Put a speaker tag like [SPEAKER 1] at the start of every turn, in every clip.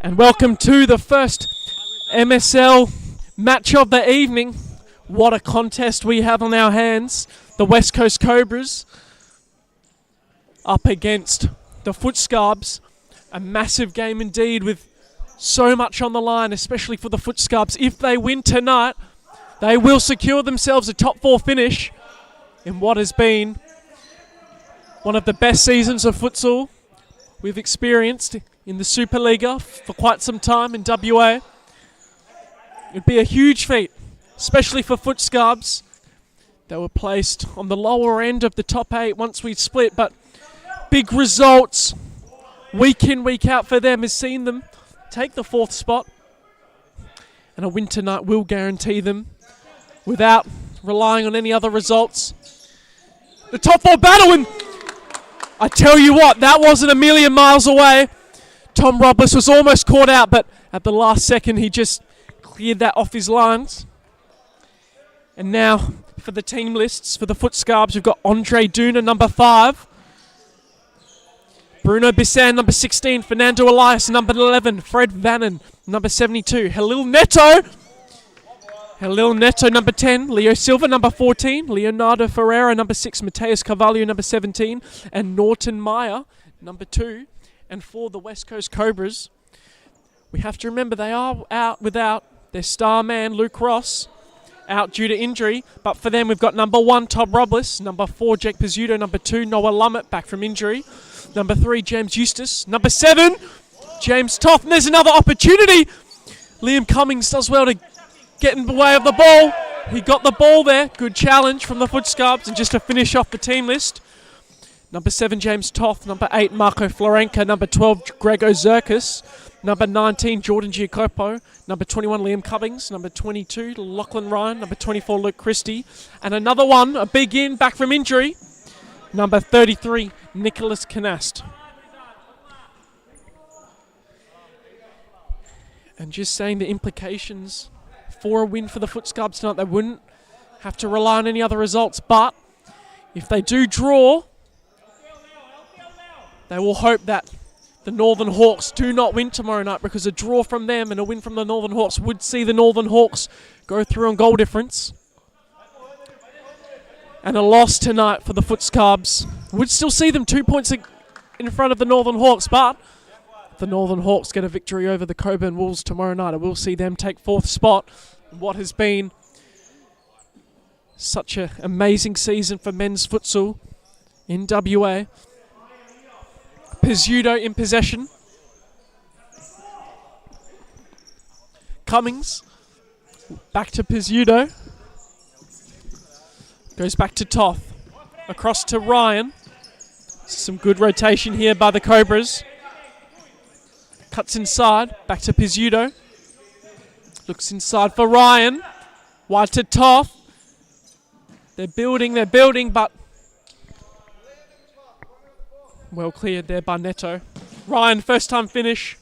[SPEAKER 1] And welcome to the first MSL match of the evening. What a contest we have on our hands. The West Coast Cobras up against the Futscarbs. A massive game indeed with so much on the line, especially for the Futscarbs. If they win tonight, they will secure themselves a top 4 finish in what has been one of the best seasons of futsal we've experienced in the Supa-Liga for quite some time in WA. It'd be a huge feat, especially for Futscarbs. They were placed on the lower end of the top 8 once we split, but big results week in, week out for them has seen them take the 4th spot, and a win tonight will guarantee them without relying on any other results the top 4 battle. And I tell you what, that wasn't a million miles away. Tom Robles was almost caught out, but at the last second he just cleared that off his lines. And now for the team lists for the Futscarbs, we've got Andre Duna, number 5. Bruno Bissan, number 16. Fernando Elias, number 11. Fred Vannon, number 72. Halil Neto, number 10. Leo Silva, number 14. Leonardo Ferreira, number 6. Mateus Carvalho, number 17. And Norton Meyer, number 2. And for the West Coast Cobras, we have to remember they are out without their star man, Luke Ross, out due to injury. But for them, we've got number 1, Tom Robles. Number 4, Jake Pizzuto. Number 2, Noah Lummett, back from injury. Number 3, James Eustace. Number 7, James Toth. And there's another opportunity. Liam Cummings does well to get in the way of the ball. He got the ball there. Good challenge from the Futscarbs. And just to finish off the team list, number 7, James Toth. Number 8, Marco Florenka. Number 12, Grego Zerkis. Number 19, Jordan Giacopo. Number 21, Liam Cummings. Number 22, Lachlan Ryan. Number 24, Luke Christie. And another one, a big in, back from injury. Number 33, Nicholas Canast. And just saying the implications for a win for the Futscarbs tonight, they wouldn't have to rely on any other results. But if they do draw, they will hope that the Northern Hawks do not win tomorrow night, because a draw from them and a win from the Northern Hawks would see the Northern Hawks go through on goal difference. And a loss tonight for the Futscarbs would still see them 2 points in front of the Northern Hawks. But if the Northern Hawks get a victory over the Coburn Wolves tomorrow night, it will see them take 4th spot in what has been such an amazing season for men's futsal in WA. Pizzuto in possession. Cummings back to Pizzuto. Goes back to Toth. Across to Ryan. Some good rotation here by the Cobras. Cuts inside. Back to Pizzuto. Looks inside for Ryan. Wide to Toth. They're building, but well cleared there by Neto. Ryan, first time finish.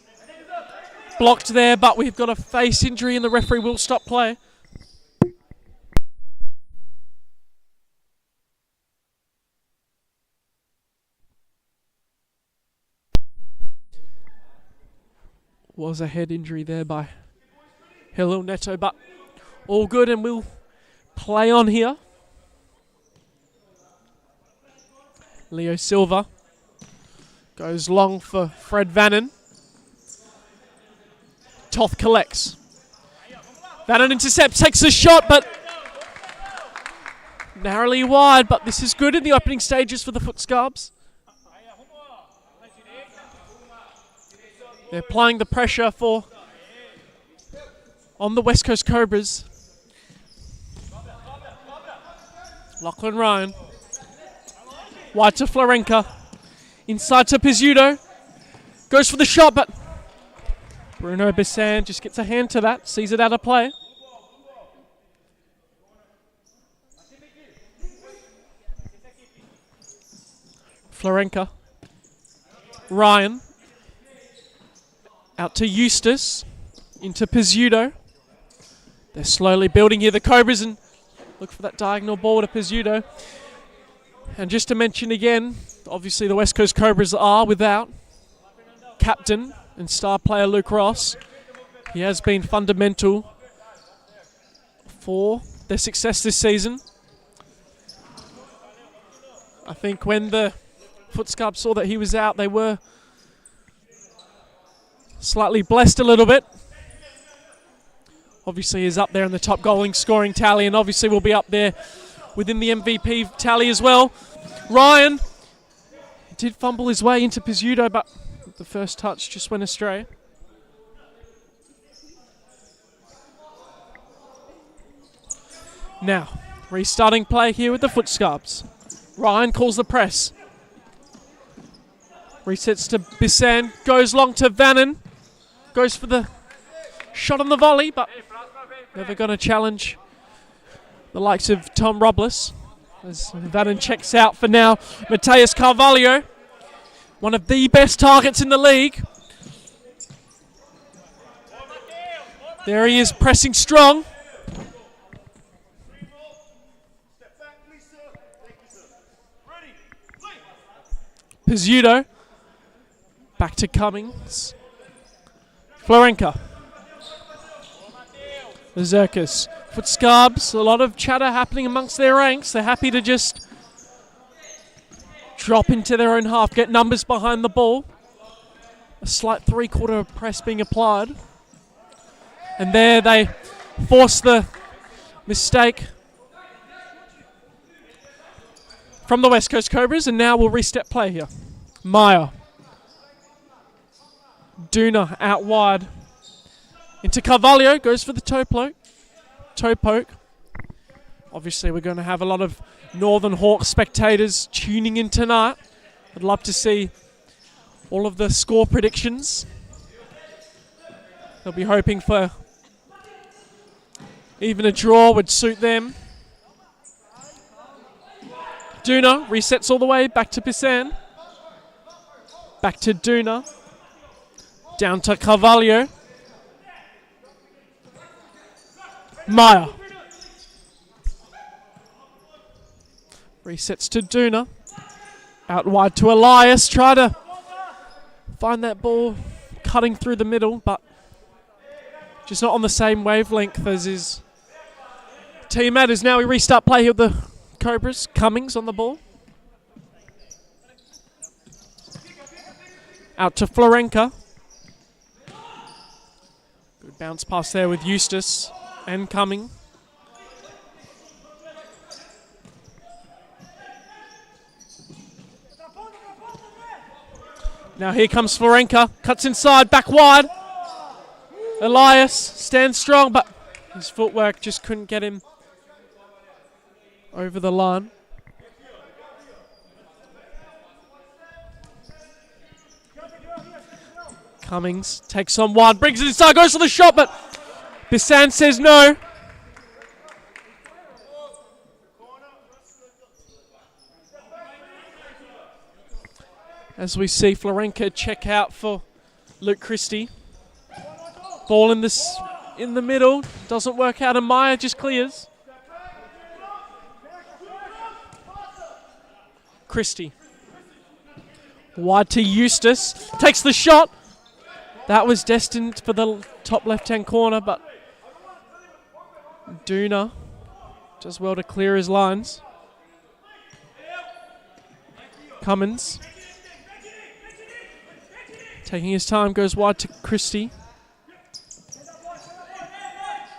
[SPEAKER 1] Blocked there, but we've got a face injury and the referee will stop play. Was a head injury there by Halil Neto, but all good, and we'll play on here. Leo Silva goes long for Fred Vannon. Toth collects. Vannon intercepts, takes a shot, but narrowly wide. But this is good in the opening stages for the Futscarbs. They're applying the pressure on the West Coast Cobras. Lachlan Ryan. Wide to Florenka. Inside to Pizzuto. Goes for the shot, but Bruno Bissan just gets a hand to that. Sees it out of play. Florenka. Ryan. Out to Eustace. Into Pizzuto. They're slowly building here, the Cobras, and look for that diagonal ball to Pizzuto. And just to mention again, obviously the West Coast Cobras are without captain and star player Luke Ross. He has been fundamental for their success this season. I think when the Futscarbs saw that he was out, they were slightly blessed a little bit. Obviously he's up there in the top goaling scoring tally, and obviously will be up there within the MVP tally as well. Ryan did fumble his way into Pizzuto, but the first touch just went astray. Now, restarting play here with the Futscarbs. Ryan calls the press. Resets to Bissan, goes long to Vannon. Goes for the shot on the volley, but never going to challenge the likes of Tom Robles. As Vannon checks out for now, Mateus Carvalho, one of the best targets in the league. There he is, pressing strong. Pizzuto, back to Cummings. Florenka. Zerkis. Futscarbs, a lot of chatter happening amongst their ranks. They're happy to just drop into their own half, get numbers behind the ball. A slight three-quarter press being applied. And there they force the mistake from the West Coast Cobras, and now we'll restep play here. Meyer. Duna out wide. Into Carvalho, goes for the toe poke. Obviously we're going to have a lot of Northern Hawks spectators tuning in tonight. I'd love to see all of the score predictions. They'll be hoping for even a draw would suit them. Duna resets all the way back to Pisan. Back to Duna. Down to Carvalho. Meyer. Resets to Duna. Out wide to Elias. Try to find that ball cutting through the middle, but just not on the same wavelength as his teammate. As now we restart play here with the Cobras. Cummings on the ball. Out to Florenka. Good bounce pass there with Eustace and Cumming. Now here comes Florenka. Cuts inside, back wide. Elias stands strong, but his footwork just couldn't get him over the line. Cummings takes on one, brings it inside, goes for the shot, but Bissan says no. As we see Florenka check out for Luke Christie. Ball in the middle, doesn't work out, and Meyer just clears. Christie. Wide to Eustace, takes the shot. That was destined for the top left-hand corner, but Duna does well to clear his lines. Cummins. Taking his time, goes wide to Christie.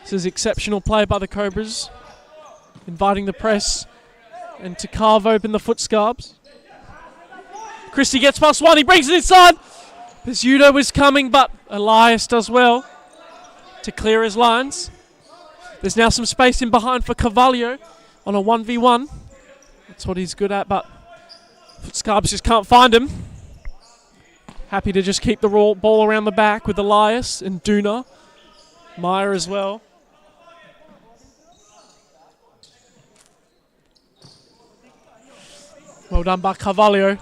[SPEAKER 1] This is exceptional play by the Cobras. Inviting the press and to carve open the Futscarbs. Christie gets past one, he brings it inside. Pizzuto is coming, but Elias does well to clear his lines. There's now some space in behind for Carvalho on a 1v1. That's what he's good at, but Futscarbs just can't find him. Happy to just keep the ball around the back with Elias and Duna. Meyer as well. Well done by Carvalho.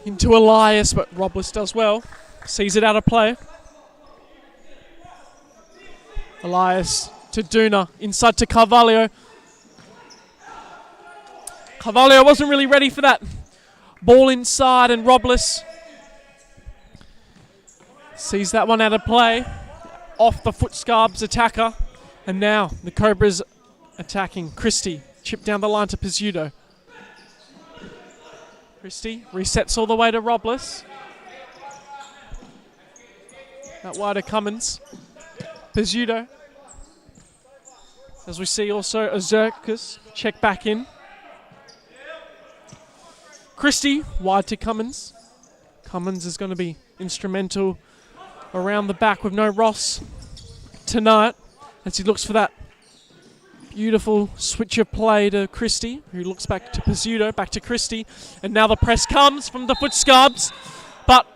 [SPEAKER 1] Into Elias, but Robles does well. Sees it out of play. Elias to Duna. Inside to Carvalho. Carvalho wasn't really ready for that. Ball inside, and Robles Sees that one out of play. Off the Futscarbs attacker. And now the Cobras attacking. Christie, chip down the line to Pizzuto. Christie resets all the way to Robles. Out wide to Cummins. Pizzuto. As we see also Ozerkas check back in. Christie wide to Cummins. Cummins is going to be instrumental around the back with no Ross tonight as he looks for that beautiful switch of play to Christie, who looks back to Pizzuto, back to Christie, and now the press comes from the Futscarbs, but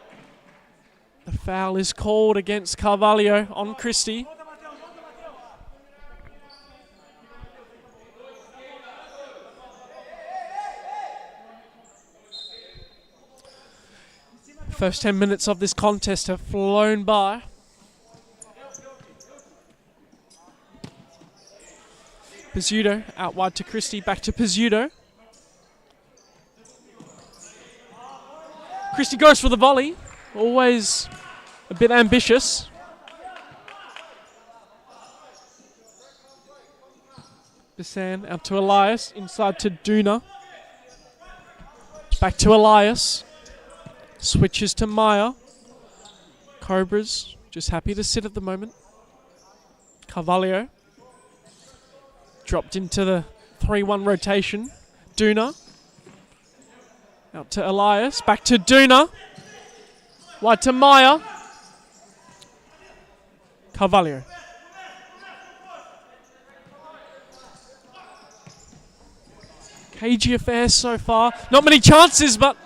[SPEAKER 1] the foul is called against Carvalho on Christie. First 10 minutes of this contest have flown by. Pizzuto out wide to Christie, back to Pizzuto. Christie goes for the volley, always a bit ambitious. Bissan out to Elias, inside to Duna. Back to Elias. Switches to Maya. Cobras just happy to sit at the moment. Carvalho dropped into the 3-1 rotation. Duna. Out to Elias. Back to Duna. Wide to Maya. Carvalho. Cagey affair so far. Not many chances, but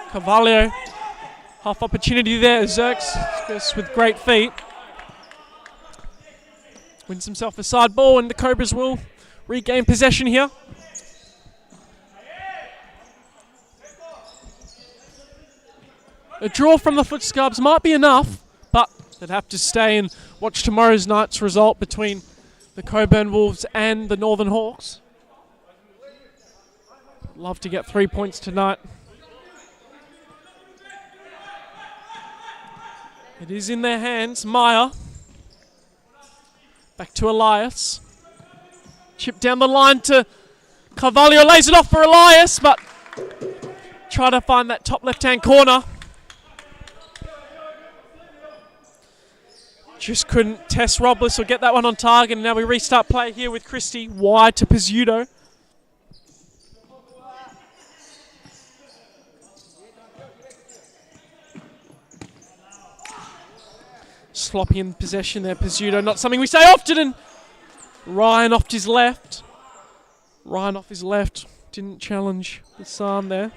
[SPEAKER 1] Carvalho. Half opportunity there. Zerks goes with great feet. Wins himself a side ball, and the Cobras will regain possession here. A draw from the Futscarbs might be enough, but they'd have to stay and watch tomorrow's night's result between the Coburn Wolves and the Northern Hawks. Love to get 3 points tonight. It is in their hands. Maya. Back to Elias. Chip down the line to Carvalho. Lays it off for Elias, but try to find that top left-hand corner. Just couldn't test Robles or get that one on target. And now we restart play here with Christie. Wide to Pizzuto. Sloppy in possession there, Pizzuto. Not something we say often. And Ryan off his left. Ryan off his left. Didn't challenge the Sam there.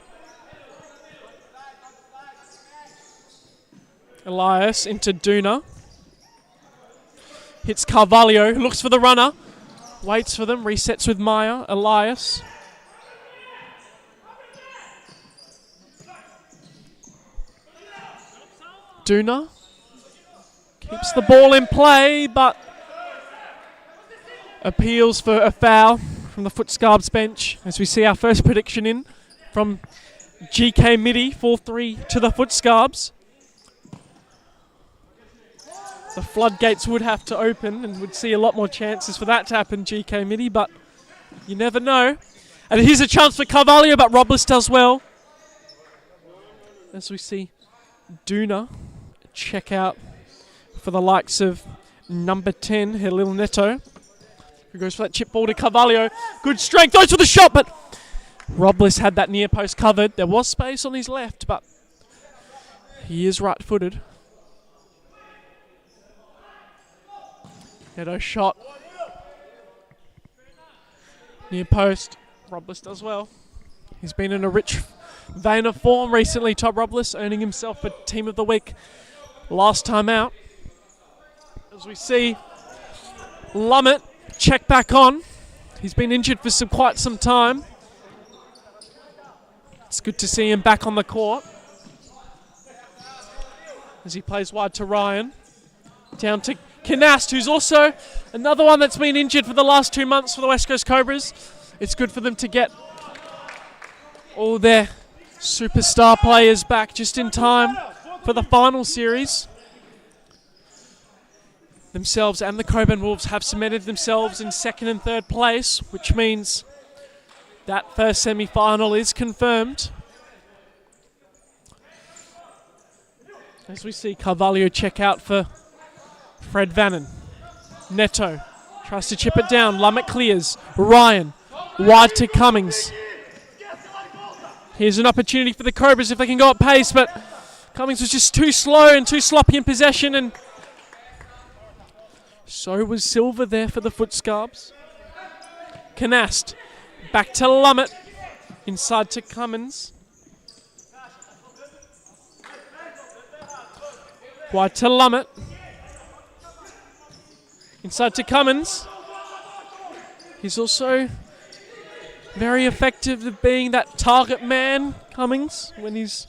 [SPEAKER 1] Elias into Duna. Hits Carvalho, who looks for the runner. Waits for them, resets with Maya. Elias. Duna. Keeps the ball in play, but appeals for a foul from the Futscarbs bench. As we see our first prediction in from GK Midi, 4-3 to the Futscarbs. The floodgates would have to open and would see a lot more chances for that to happen, GK Midi, but you never know. And here's a chance for Carvalho, but Robles does well. As we see Duna check out for the likes of number 10, Halil Neto, who goes for that chip ball to Carvalho. Good strength, goes for the shot, but Robles had that near post covered. There was space on his left, but he is right-footed. Neto shot. Near post. Robles does well. He's been in a rich vein of form recently, Todd Robles, earning himself a Team of the Week last time out. As we see Lummett check back on. He's been injured for quite some time. It's good to see him back on the court. As he plays wide to Ryan. Down to Canast, who's also another one that's been injured for the last 2 months for the West Coast Cobras. It's good for them to get all their superstar players back just in time for the final series. themselves and the Coburn Wolves have cemented themselves in second and third place, which means that first semi-final is confirmed. As we see Carvalho check out for Fred Vannon. Neto tries to chip it down. Lummett clears. Ryan wide to Cummings. Here's an opportunity for the Cobras if they can go at pace, but Cummings was just too slow and too sloppy in possession, and so was Silver there for the Futscarbs. Canast back to Lummett. Inside to Cummins. Wide to Lummett. Inside to Cummins. He's also very effective at being that target man, Cummings, when he's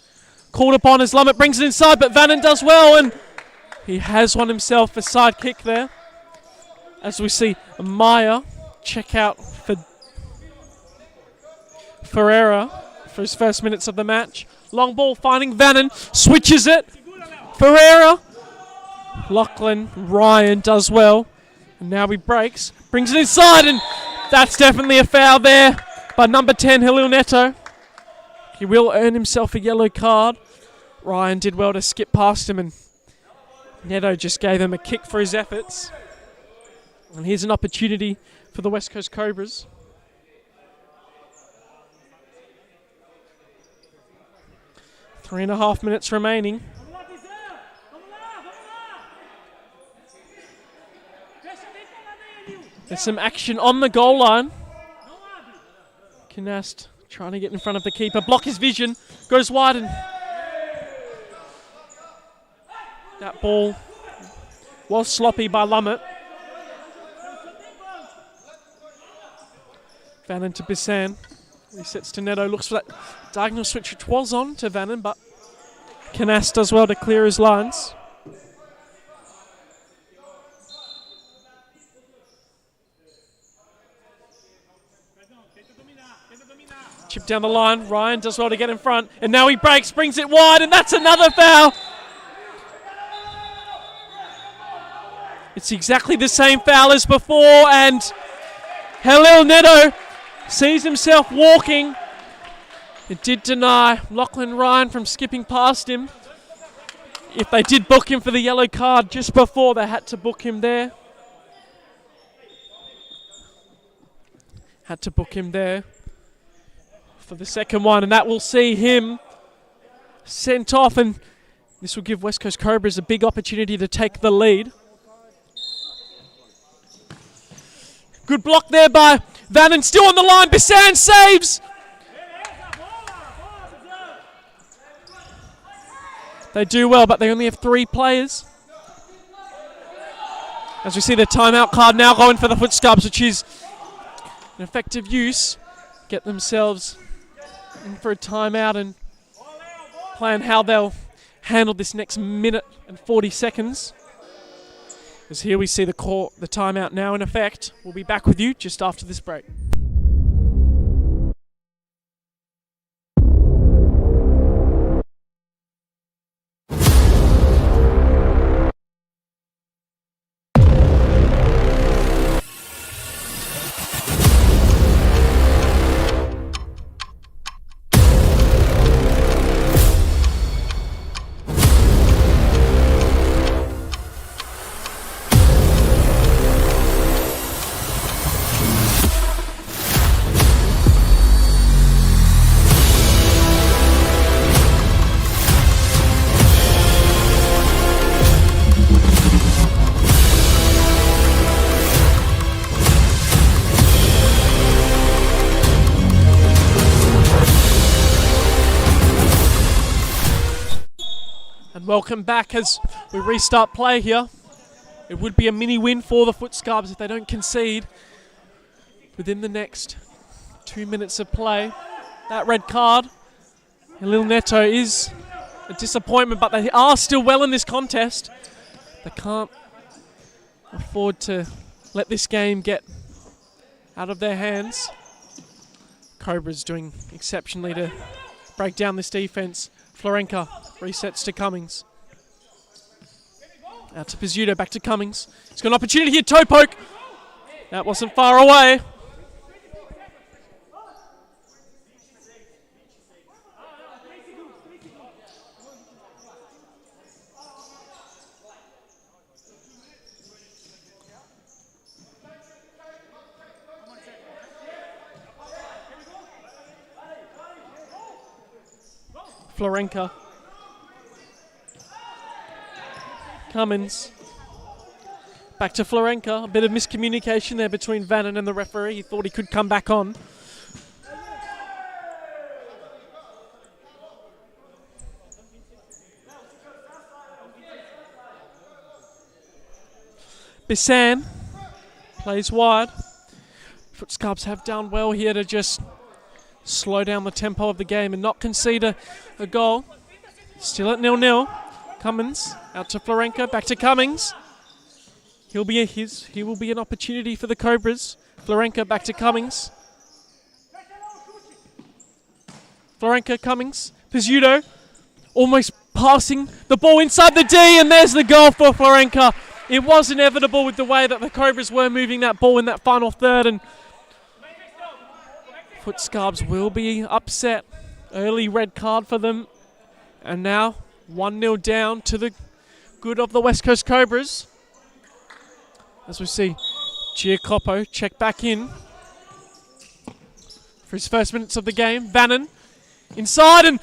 [SPEAKER 1] called upon as Lummett brings it inside, but Vannon does well, and he has won himself a side kick there. As we see Meyer check out for Ferreira for his first minutes of the match. Long ball finding Vannon, switches it. Ferreira. Lachlan Ryan does well. And now he breaks, brings it inside, and that's definitely a foul there by number 10, Halil Neto. He will earn himself a yellow card. Ryan did well to skip past him, and Neto just gave him a kick for his efforts. And here's an opportunity for the West Coast Cobras. Three and a half minutes remaining. There's some action on the goal line. Canast trying to get in front of the keeper. Block his vision. Goes wide, and that ball was sloppy by Lummett. Vannon to Bissan. Resets to Neto. Looks for that diagonal switch, which was on to Vannon, but Canast does well to clear his lines. Chip down the line. Ryan does well to get in front, and now he breaks, brings it wide, and that's another foul. It's exactly the same foul as before, and Halil Neto sees himself walking. It did deny Lachlan Ryan from skipping past him. If they did book him for the yellow card just before, they had to book him there. Had to book him there for the second one, and that will see him sent off, and this will give West Coast Cobras a big opportunity to take the lead. Good block there by Vannon, still on the line. Bissan saves. They do well, but they only have 3 players. As we see the timeout card now going for the Futscarbs, which is an effective use. Get themselves in for a timeout and plan how they'll handle this next minute and 40 seconds. As here we see the timeout now in effect. We'll be back with you just after this break. Welcome back as we restart play here. It would be a mini win for the Futscarbs if they don't concede within the next 2 minutes of play. That red card, Halil Neto, is a disappointment, but they are still well in this contest. They can't afford to let this game get out of their hands. Cobras doing exceptionally to break down this defense. Florenka resets to Cummings. Out to Pizzuto, back to Cummings. He's got an opportunity here, toe poke. That wasn't far away. Florenka. Cummins. Back to Florenka. A bit of miscommunication there between Vannon and the referee. He thought he could come back on. Bissan plays wide. Futscarbs have done well here to just slow down the tempo of the game and not concede a goal. Still at 0-0. Cummins out to Florenka, back to Cummings. He will be an opportunity for the Cobras. Florenka back to Cummings. Florenka, Cummings, Pizzuto, almost passing the ball inside the D, and there's the goal for Florenka. It was inevitable with the way that the Cobras were moving that ball in that final third, and Futscarbs will be upset. Early red card for them. And now 1-0 down to the good of the West Coast Cobras. As we see Giacopo check back in for his first minutes of the game. Vannon inside, and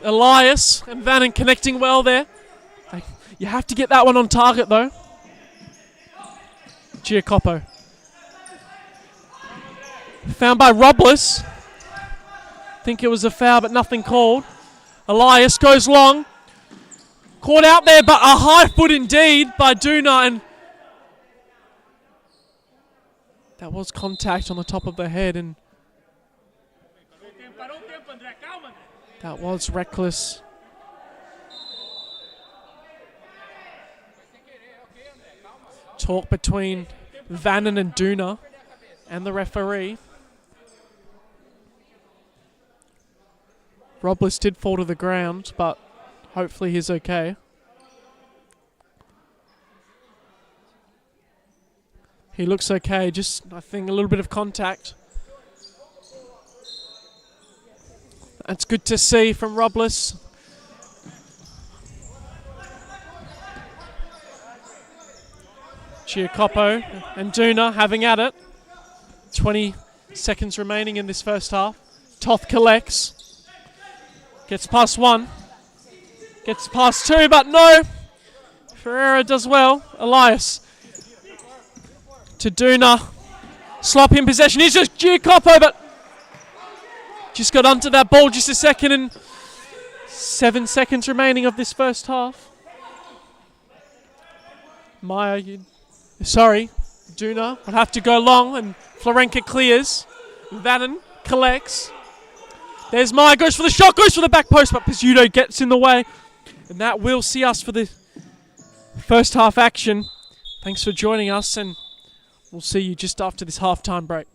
[SPEAKER 1] Elias and Vannon connecting well there. You have to get that one on target though. Giacopo. Found by Robles. Think it was a foul, but nothing called. Elias goes long. Caught out there, but a high foot indeed by Duna, and that was contact on the top of the head, and that was reckless. Talk between Vannon and Duna and the referee. Robles did fall to the ground, but hopefully he's okay. He looks okay, just I think a little bit of contact. That's good to see from Robles. Giacopo and Duna having at it. 20 seconds remaining in this first half. Toth collects. Gets past one. Gets past two, but no. Ferreira does well. Elias to Duna. Slop in possession. He's just Giacopo, but just got onto that ball just a second, and 7 seconds remaining of this first half. Duna will have to go long, and Florenka clears. Vannon collects. There's Maya, goes for the shot, goes for the back post, but Pizzuto gets in the way. And that will see us for the first half action. Thanks for joining us, and we'll see you just after this halftime break.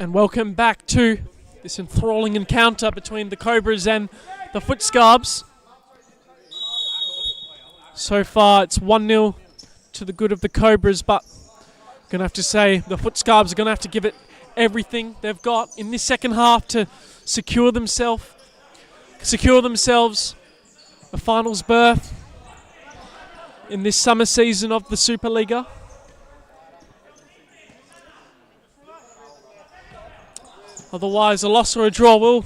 [SPEAKER 1] And welcome back to this enthralling encounter between the Cobras and the Futscarbs. So far it's 1-0 to the good of the Cobras, but I'm going to have to say the Futscarbs are going to have to give it everything they've got in this second half to secure themselves a finals berth in this summer season of the Supa-Liga. Otherwise, a loss or a draw will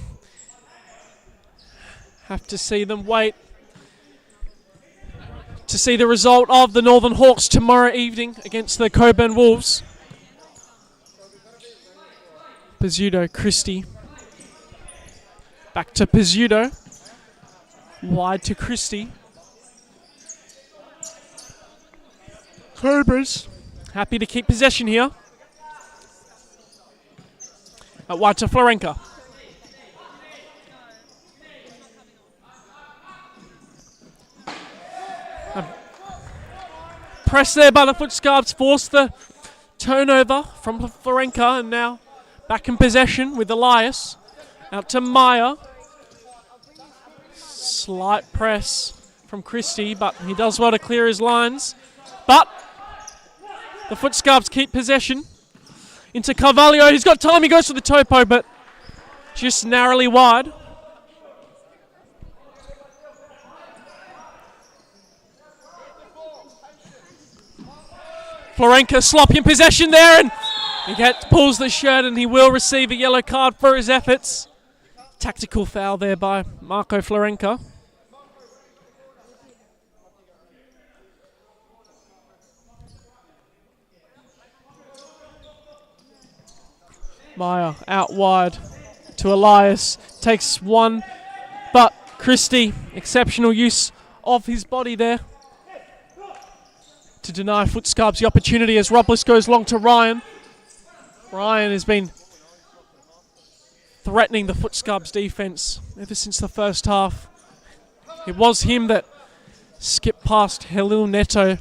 [SPEAKER 1] have to see them wait to see the result of the Northern Hawks tomorrow evening against the Coburn Wolves. Pizzuto, Christie. Back to Pizzuto. Wide to Christie. Cobras happy to keep possession here. Out wide to Florenka. Press there by the Futscarbs, force the turnover from Florenka, and now back in possession with Elias. Out to Meyer. Slight press from Christie, but he does well to clear his lines. But the Futscarbs keep possession. Into Carvalho, he's got time, he goes for the topo, but just narrowly wide. Florenka sloppy in possession there, and he pulls the shirt, and he will receive a yellow card for his efforts. Tactical foul there by Marco Florenka. Meyer out wide to Elias, takes one, but Christie, exceptional use of his body there to deny Futscarbs the opportunity as Robles goes long to Ryan. Ryan has been threatening the Futscarbs defense ever since the first half. It was him that skipped past Halil Neto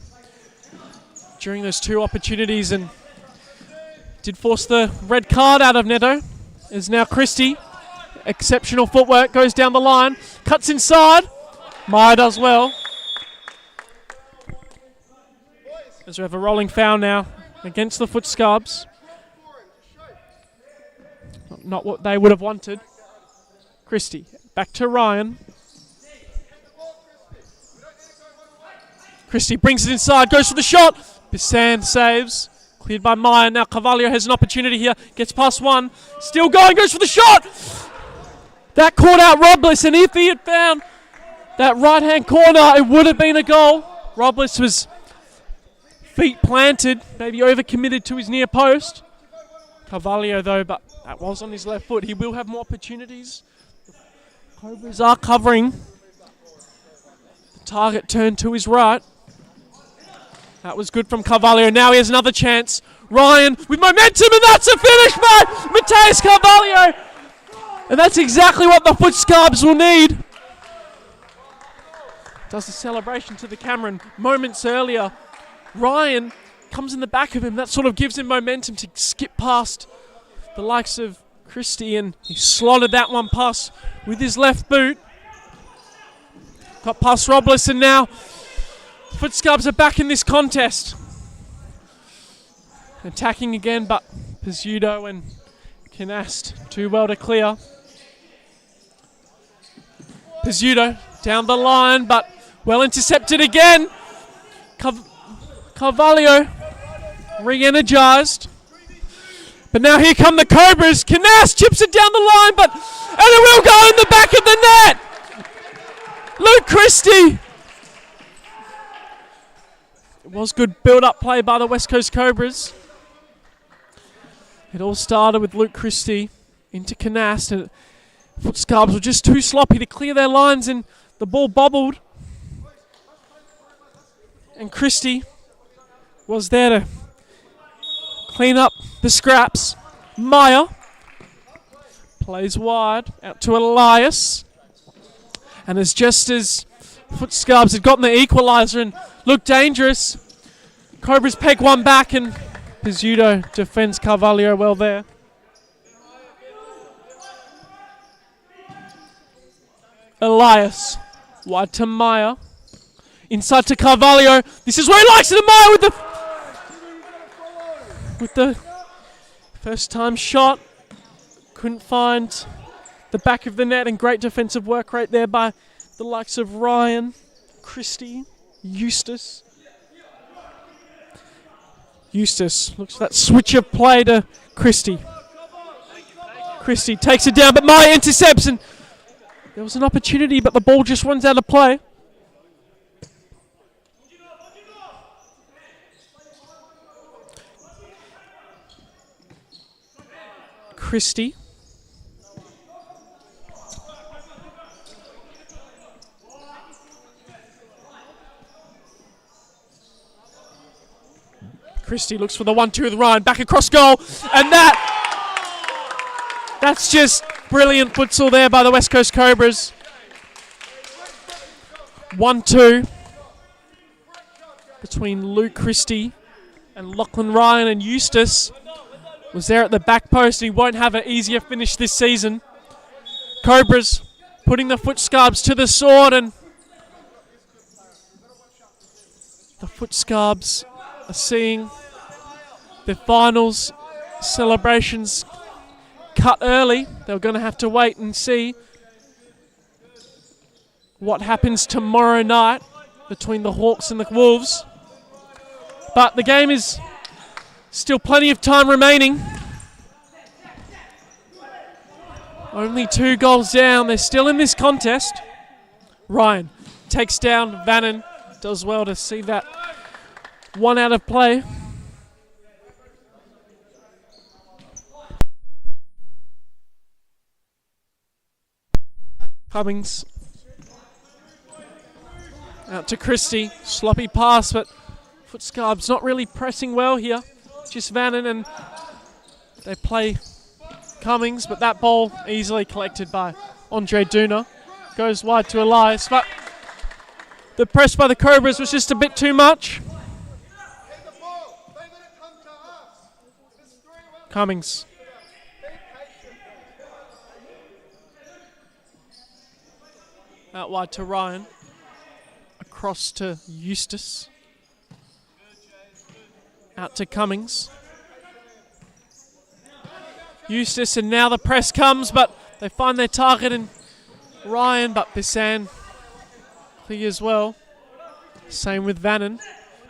[SPEAKER 1] during those two opportunities and did force the red card out of Neto. Is now Christie. Exceptional footwork, goes down the line, cuts inside. Meyer does well. As we have a rolling foul now against the Futscarbs. Not what they would have wanted. Christie, back to Ryan. Christie brings it inside, goes for the shot. Bissan saves. Cleared by Meyer. Now Carvalho has an opportunity here. Gets past one. Still going. Goes for the shot. That caught out Robles. And if he had found that right-hand corner, it would have been a goal. Robles was feet planted. Maybe overcommitted to his near post. Carvalho, though, but that was on his left foot. He will have more opportunities. The Cobras are covering. The target turned to his right. That was good from Carvalho. Now he has another chance. Ryan with momentum, and that's a finish by Mateus Carvalho. And that's exactly what the Futscarbs will need. Does the celebration to the camera, and moments earlier, Ryan comes in the back of him. That sort of gives him momentum to skip past the likes of Christie, and he slotted that one past with his left boot. Got past Robles, and now Futscarbs are back in this contest. Attacking again, but Pizzuto and Canast too well to clear. Pizzuto down the line, but well intercepted again. Carvalho re-energized. But now here come the Cobras. Canast chips it down the line, and it will go in the back of the net. Luke Christie. It was good build-up play by the West Coast Cobras. It all started with Luke Christie into Canast, and Futscarbs were just too sloppy to clear their lines, and the ball bobbled. And Christie was there to clean up the scraps. Meyer plays wide out to Elias, and it's just as Futscarbs had gotten the equaliser and looked dangerous, Cobras peg one back, and Pizzuto defends Carvalho well there. Elias. Wide to Maya. Inside to Carvalho. This is where he likes it. Maya with the first time shot. Couldn't find the back of the net, and great defensive work right there by the likes of Ryan, Christie, Eustace. Eustace looks for that switch of play to Christie. Christie takes it down, but Maya intercepts, and there was an opportunity, but the ball just runs out of play. Christie. Christie looks for the 1-2 with Ryan, back across goal, and that's just brilliant futsal there by the West Coast Cobras. 1-2 between Luke Christie and Lachlan Ryan, and Eustace was there at the back post, and he won't have an easier finish this season. Cobras putting the Futscarbs to the sword, and the Futscarbs are seeing the finals celebrations cut early. They're going to have to wait and see what happens tomorrow night between the Hawks and the Wolves. But the game is still plenty of time remaining. Only 2 goals down. They're still in this contest. Ryan takes down Vannon. Does well to see that one out of play. Cummings out to Christie. Sloppy pass, but Futscarbs not really pressing well here. Just Vannon, and they play Cummings, but that ball easily collected by Andre Duna. Goes wide to Elias, but the press by the Cobras was just a bit too much. Cummings. Out wide to Ryan. Across to Eustace. Out to Cummings. Eustace, and now the press comes, but they find their target in Ryan, but Bissan clears well. Same with Vannon.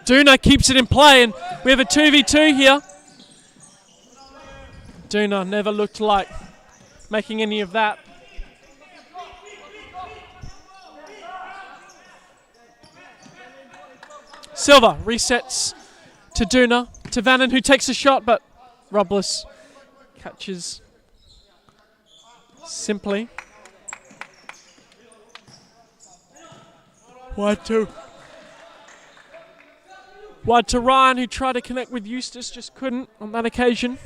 [SPEAKER 1] Duna keeps it in play, and we have a 2v2 here. Duna never looked like making any of that. Silva resets to Duna, to Vannon, who takes a shot, but Robles catches simply. Wide to Ryan, who tried to connect with Eustace, just couldn't on that occasion.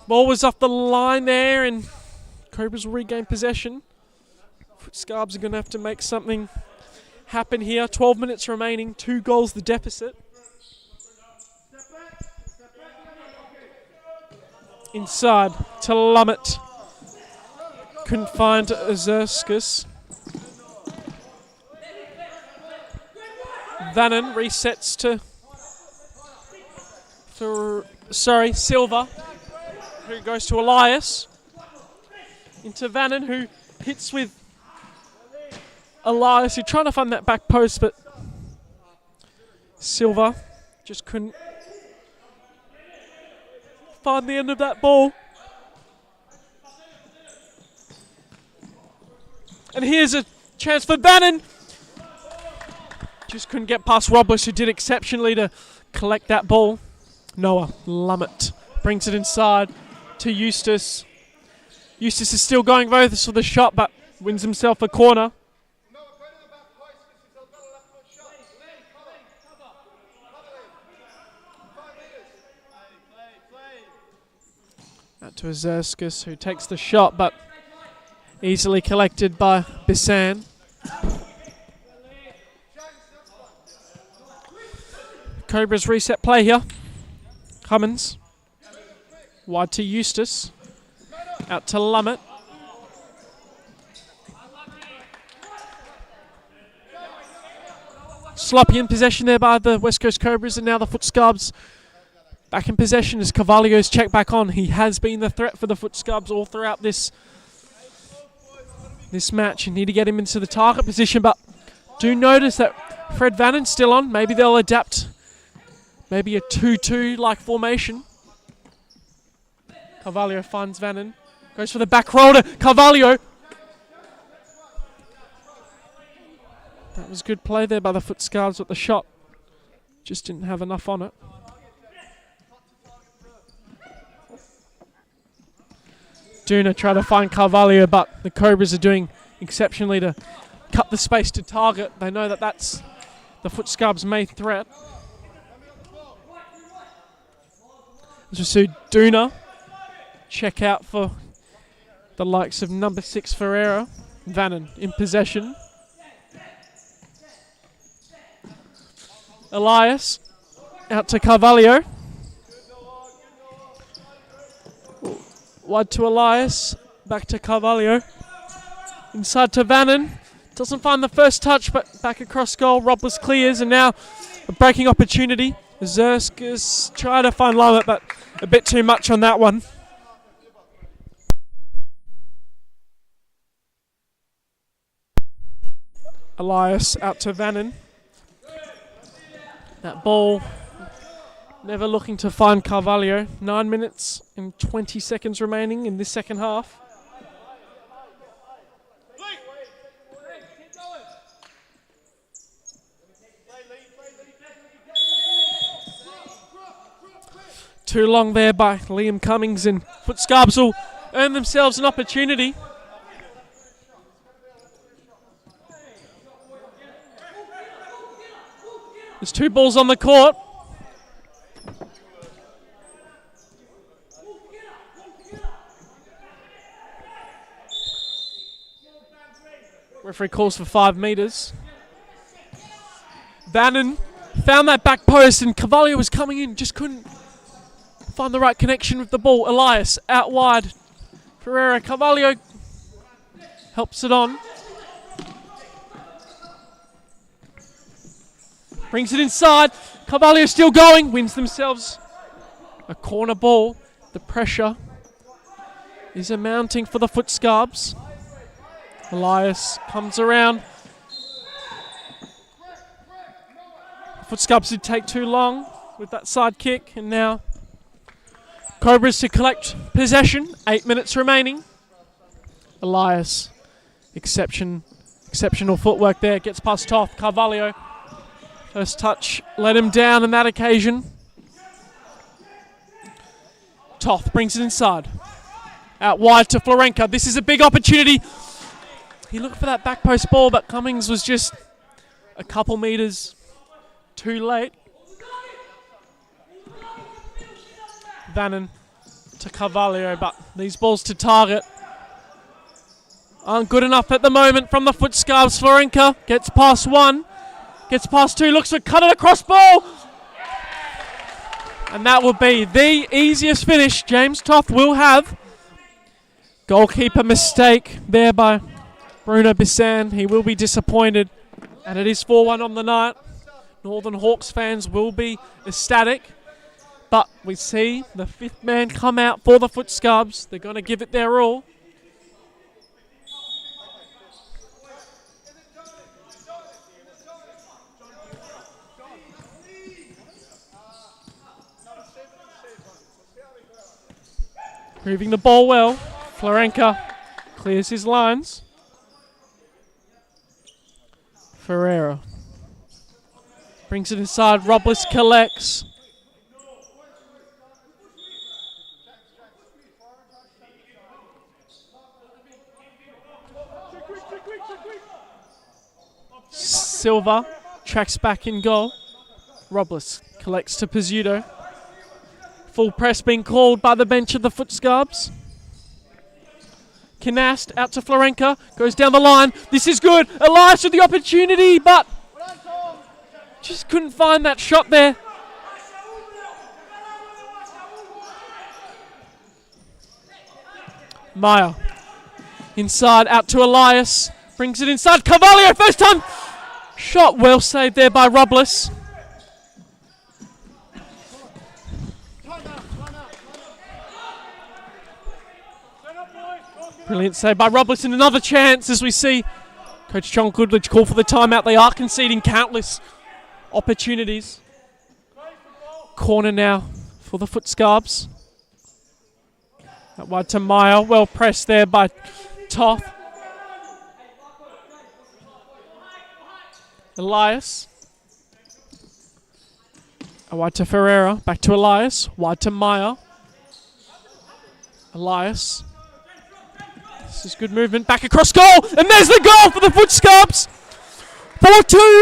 [SPEAKER 1] Ball was off the line there, and Cobras will regain possession. Futscarbs are going to have to make something happen here. 12 minutes remaining, 2 goals the deficit. Inside to Lummett. Couldn't find Azerskus. Vannon resets to Silva, who goes to Elias. Into Vannon, who hits with Elias, who trying to find that back post, but Silva just couldn't find the end of that ball. And here's a chance for Vannon. Just couldn't get past Robles, who did exceptionally to collect that ball. Noah Lummett brings it inside to Eustace. Eustace is still going for the shot, but wins himself a corner. Out to Azerskus, who takes the shot, but easily collected by Bissan. Cobras reset play here. Cummins. Wide to Eustace. Out to Lummett. sloppy in possession there by the West Coast Cobras, and now the Futscarbs back in possession as Carvalho's checked back on. He has been the threat for the Futscarbs all throughout this match. You need to get him into the target position, but do notice that Fred Vannon's still on. Maybe they'll adapt maybe a 2-2 like formation. Carvalho finds Vannon. Goes for the back roller. Carvalho. That was good play there by the Futscarbs with the shot. Just didn't have enough on it. Duna tried to find Carvalho, but the Cobras are doing exceptionally to cut the space to target. They know that that's the Futscarbs' main threat. Just Duna. Check out for the likes of number 6 Ferreira. Vannon in possession. Elias out to Carvalho. Wide to Elias. Back to Carvalho. Inside to Vannon. Doesn't find the first touch, but back across goal. Robles clears, and now a breaking opportunity. Zerskas trying to find Lamet, but a bit too much on that one. Elias out to Vannon. That ball never looking to find Carvalho. 9 minutes and 20 seconds remaining in this second half. Too long there by Liam Cummings, and Futscarbs will earn themselves an opportunity. There's 2 balls on the court. Referee calls for 5 metres. Vannon found that back post, and Carvalho was coming in, just couldn't find the right connection with the ball. Elias out wide. Ferreira. Carvalho helps it on. Brings it inside. Carvalho still going. Wins themselves a corner ball. The pressure is mounting for the Futscarbs. Elias comes around. Futscarbs did take too long with that side kick, and now Cobras to collect possession. 8 minutes remaining. Elias, exceptional footwork there. Gets past Toth. Carvalho. First touch let him down on that occasion. Toth brings it inside. Out wide to Florenka. This is a big opportunity. He looked for that back post ball, but Cummings was just a couple metres too late. Vannon to Carvalho, but these balls to target aren't good enough at the moment from the Futscarbs. Florenka gets past 1. Gets past 2, looks for cut it across ball. And that will be the easiest finish James Toth will have. Goalkeeper mistake there by Bruno Bissan. He will be disappointed. And it is 4-1 on the night. Northern Hawks fans will be ecstatic. But we see the 5th man come out for the Futscarbs. They're going to give it their all. Moving the ball well. Florenka clears his lines. Ferreira brings it inside. Robles collects. Silva tracks back in goal. Robles collects to Pizzuto. Full press being called by the bench of the Futscarbs. Canast out to Florenka. Goes down the line. This is good. Elias with the opportunity, but just couldn't find that shot there. Meyer. Inside out to Elias. Brings it inside. Carvalho first time. Shot well saved there by Robles. Brilliant save by Robles, and another chance as we see Coach John Goodrich call for the timeout. They are conceding countless opportunities. Corner now for the Futscarbs. That wide to Meyer. Well pressed there by Toth. Elias. Wide to Ferreira. Back to Elias. Wide to Meyer. Elias. This is good movement. Back across goal. And there's the goal for the Futscarbs. 4-2.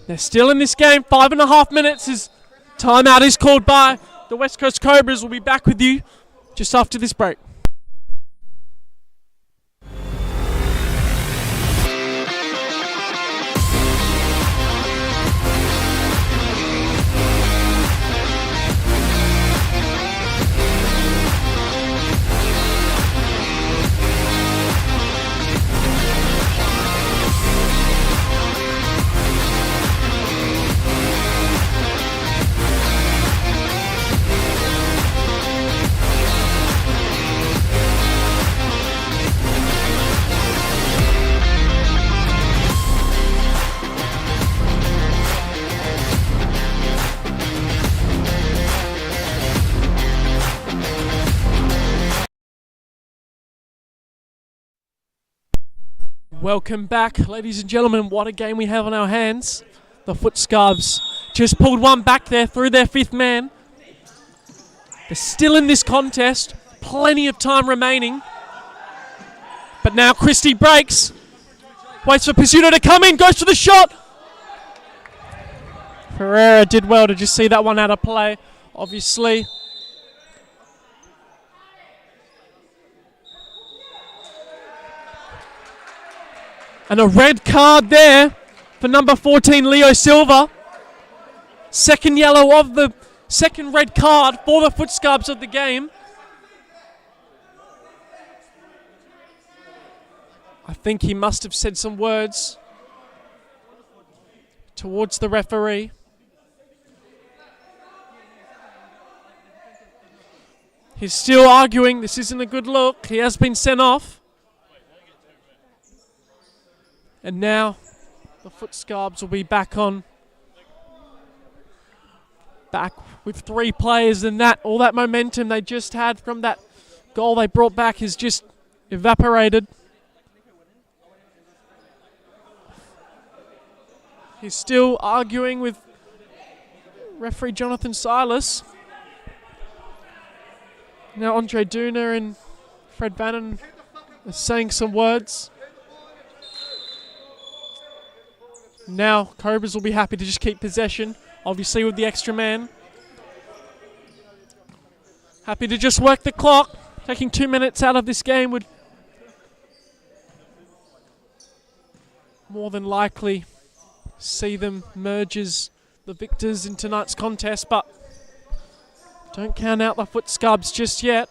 [SPEAKER 1] They're still in this game. 5.5 minutes. As timeout is called by the West Coast Cobras. We'll be back with you just after this break. Welcome back, ladies and gentlemen. What a game we have on our hands. The Futscarbs just pulled one back there through their fifth man. They're still in this contest. Plenty of time remaining. But now Christie breaks. Waits for Pizzuto to come in. Goes for the shot. Ferreira did well to just see that one out of play, obviously. And a red card there for number 14, Leo Silva. Second yellow of the second red card for the Futscarbs of the game. I think he must have said some words towards the referee. He's still arguing this isn't a good look. He has been sent off. And now the Futscarbs will be back with three players, and that all that momentum they just had from that goal they brought back has just evaporated. He's still arguing with referee Jonathan Silas. Now Andre Duna and Fred Bannon are saying some words. Now Cobras will be happy to just keep possession, obviously with the extra man. Happy to just work the clock. Taking 2 minutes out of this game would more than likely see them merge as the victors in tonight's contest, but don't count out the Futscarbs just yet.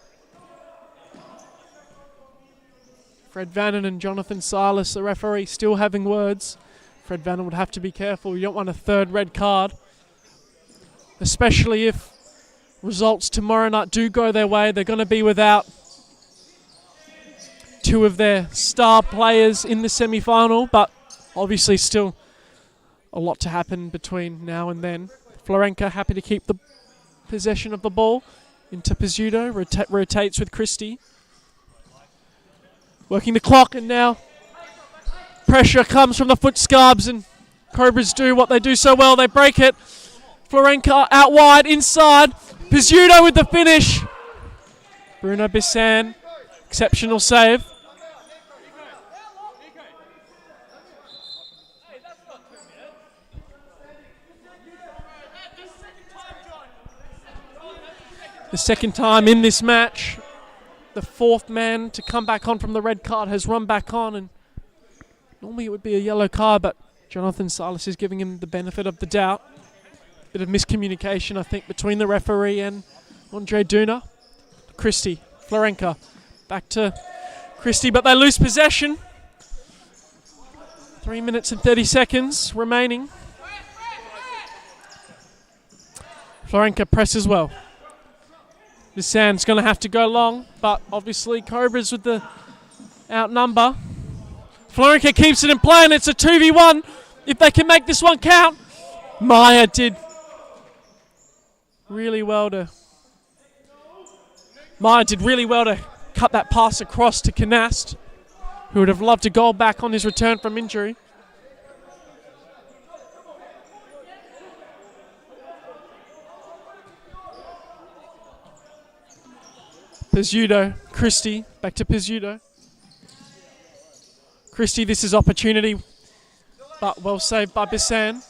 [SPEAKER 1] Fred Vannon and Jonathan Silas, the referee, still having words. Fred Vannon would have to be careful. You don't want a third red card, especially if results tomorrow night do go their way. They're going to be without two of their star players in the semi-final, but obviously still a lot to happen between now and then. Florenka happy to keep the possession of the ball into Pizzuto, rotates with Christie. Working the clock, and now pressure comes from the Futscarbs, and Cobras do what they do so well. They break it. Florenka out wide, inside. Pizzuto with the finish. Bruno Bissan, exceptional save. The second time in this match, the fourth man to come back on from the red card has run back on, and normally it would be a yellow card, but Jonathan Silas is giving him the benefit of the doubt. Bit of miscommunication, I think, between the referee and Andre Duna. Christie, Florenka, back to Christie, but they lose possession. 3 minutes and 30 seconds remaining. Florenka presses well. Visan's going to have to go long, but obviously Cobras with the outnumber. Florenka keeps it in play, and it's a 2v1. If they can make this one count. Maya did really well to cut that pass across to Canast, who would have loved a goal back on his return from injury. Pizzuto, Christie, back to Pizzuto. Christie, this is opportunity, but well saved by Bisan.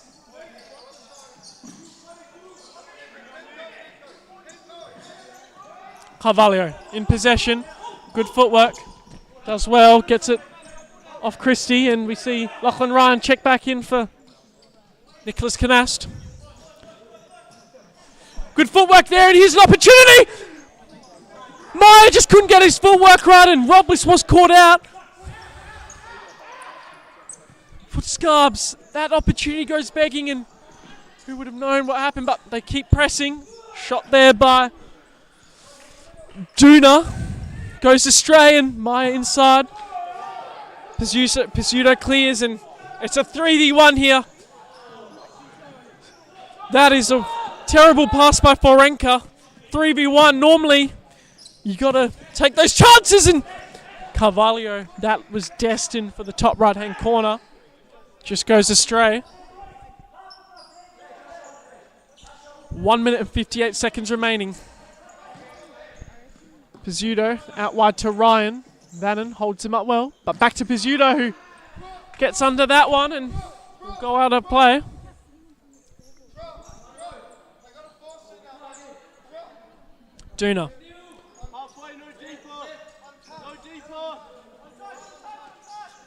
[SPEAKER 1] Carvalho in possession, good footwork, does well, gets it off Christie, and we see Lachlan Ryan check back in for Nicholas Canast. Good footwork there, and here's an opportunity! Maya just couldn't get his footwork right, and Robles was caught out. Futscarbs, that opportunity goes begging, and who would have known what happened, but they keep pressing. Shot there by Duna. Goes astray, and Maya inside. Pizzuto clears, and it's a 3v1 here. That is a terrible pass by Florenka. 3v1, normally you got to take those chances, and Carvalho, that was destined for the top right-hand corner. Just goes astray. 1 minute and 58 seconds remaining. Pizzuto out wide to Ryan. Vannon holds him up well, but back to Pizzuto, who gets under that one and will go out of play. Duna.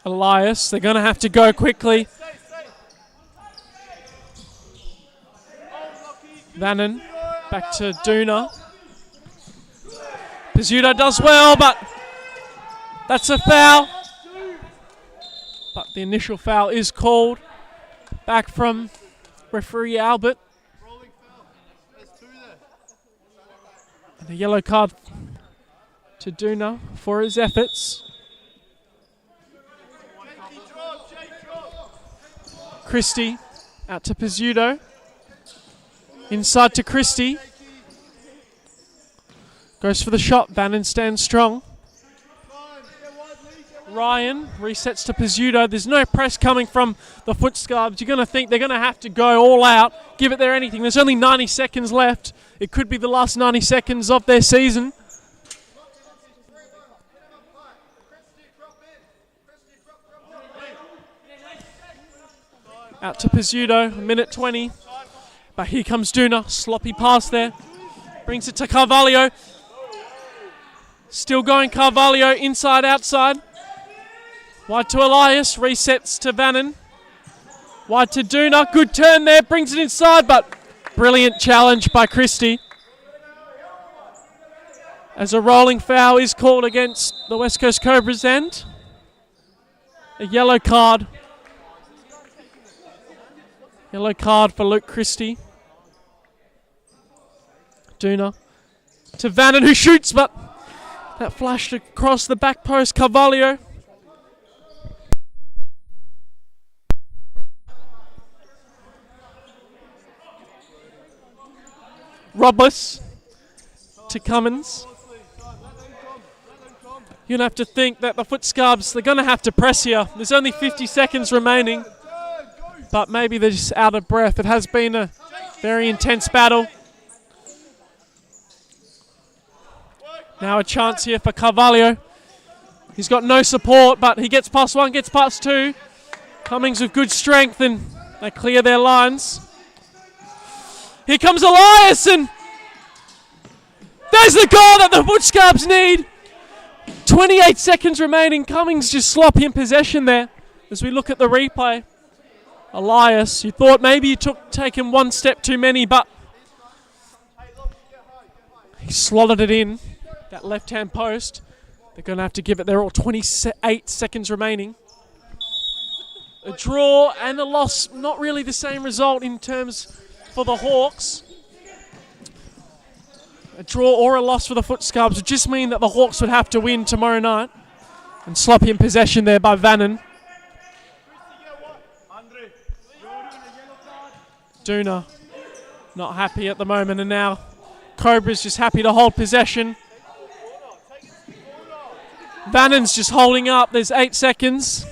[SPEAKER 1] Elias, they're going to have to go quickly. Vannon, back to Duna. Pizzuto does well, but that's a foul. But the initial foul is called. Back from referee Albert. And a yellow card to Duna for his efforts. Christie out to Pizzuto. Inside to Christie. Goes for the shot. Vannon stands strong. Ryan resets to Pizzuto. There's no press coming from the Futscarbs. You're going to think they're going to have to go all out, give it their anything. There's only 90 seconds left. It could be the last 90 seconds of their season. Out to Pizzuto, a minute 20. But here comes Duna, sloppy pass there. Brings it to Carvalho. Still going Carvalho, inside, outside. Wide to Elias, resets to Vannon. Wide to Duna, good turn there, brings it inside, but brilliant challenge by Christie. As a rolling foul is called against the West Coast Cobras end. A yellow card. Yellow card for Luke Christie. Duna to Vannon, who shoots, but that flashed across the back post. Carvalho. Robles to Cummins. You're going to have to think that the Futscarbs, they're going to have to press here. There's only 50 seconds remaining. But maybe they're just out of breath. It has been a very intense battle. Now a chance here for Carvalho. He's got no support, but he gets past one, gets past two. Cummings with good strength, and they clear their lines. Here comes Elias, and there's the goal that the Futscarbs need. 28 seconds remaining. Cummings just sloppy in possession there. As we look at the replay. Elias, you thought maybe you taken one step too many, but he slotted it in, that left-hand post. They're going to have to give it their all. 28 seconds remaining. A draw and a loss, not really the same result in terms for the Hawks. A draw or a loss for the Futscarbs would just mean that the Hawks would have to win tomorrow night. And sloppy in possession there by Vannon. Duna not happy at the moment, and now Cobras just happy to hold possession. Vannon's just holding up. There's 8 seconds.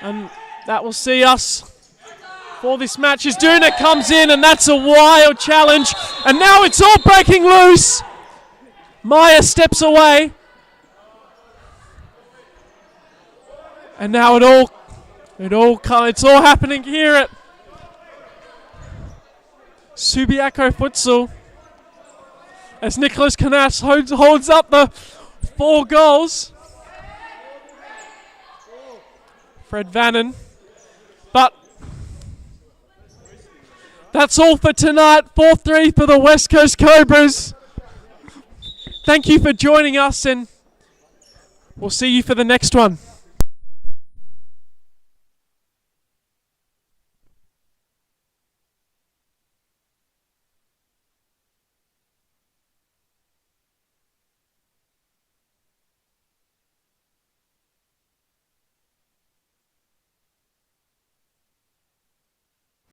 [SPEAKER 1] And that will see us for this match as Duna comes in, and that's a wild challenge. And now it's all breaking loose. Maya steps away. And now it's all happening here at Subiaco Futsal. As Nicholas Canas holds up the 4 goals. Fred Vannon. But that's all for tonight. 4-3 for the West Coast Cobras. Thank you for joining us, and we'll see you for the next one.